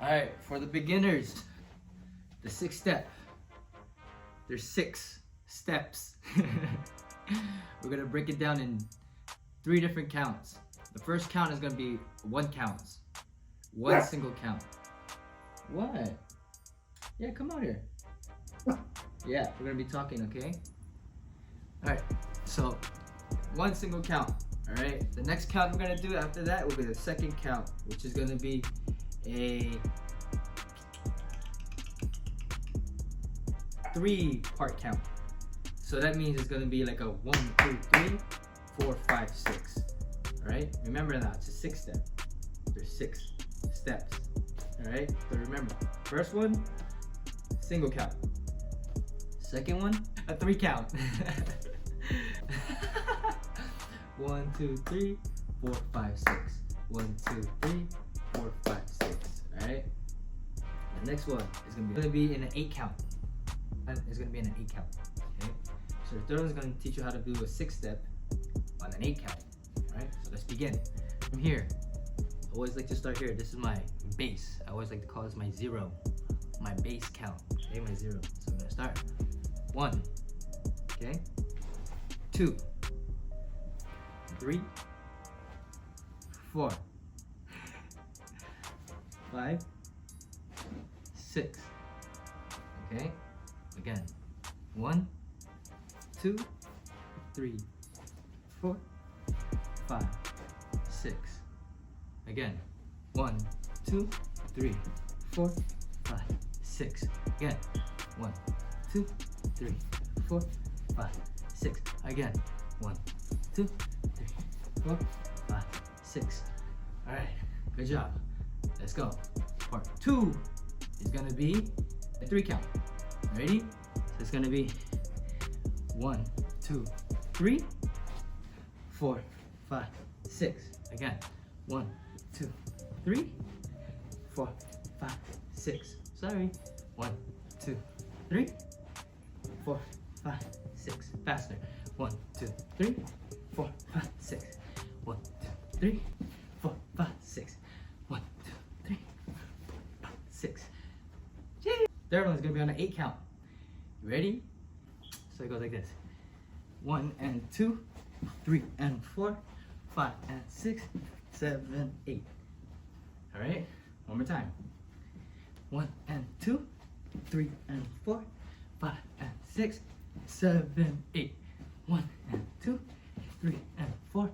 Alright, for the beginners, the sixth step. There's 6 steps. We're gonna break it down in 3 different counts. The first count is gonna be 1 count. 1 single count. What? Yeah, come out here. Yeah, we're gonna be talking, okay? Alright, so 1 single count. Alright, the next count we're gonna do after that will be the second count, which is gonna be a 3-part count. So that means it's gonna be like a 1, 2, 3, 4, 5, 6. Alright, remember that, it's a 6 step. There's 6 steps. Alright, so remember, first one, single count. Second one, a 3 count. 1, 2, 3, 4, 5, 6. 1, 2, 3, 4, 5, 6. Alright? The next one is gonna be in an 8 count. It's gonna be in an 8 count. Okay? So the third one is gonna teach you how to do a 6 step on an 8 count. Alright? So let's begin. From here, I always like to start here. This is my base. I always like to call this my 0. My base count. Okay, my 0. So I'm gonna start. 1. Okay? 2. 3, 4, 5, 6. Okay? Again. 1, 2, 3, 4, 5, 6. Again. 1, 2, 3, 4, 5, 6. Again. 1, 2, 3, 4, 5, 6. Again. 1, 2, 3, 4, 5, 6. Alright, good job. Let's go. Part 2 is gonna be a 3 count. Ready? So it's gonna be 1, 2, 3, 4, 5, 6. Again. 1, 2, 3, 4, 5, 6. Sorry. 1, 2, 3, 4, 5, 6. Faster. 1, 2, 3, 4, 5, 6. 1, 2, 3, 4, 5, 6. 1, 2, 3, 4, 5, 6. Yay! Third one is gonna be on an 8 count. You ready? So it goes like this: 1 and 2, 3 and 4, 5 and 6, 7, 8. All right. One more time. 1 and 2, 3 and 4, 5 and 6, 7, 8. 1 and 2, 3 and 4,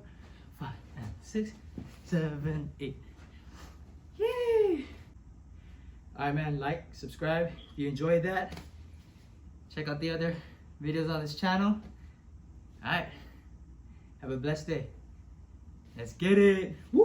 5 and 6, 7, 8. Yay! Alright man, like, subscribe if you enjoyed that. Check out the other videos on this channel. Alright. Have a blessed day. Let's get it. Woo!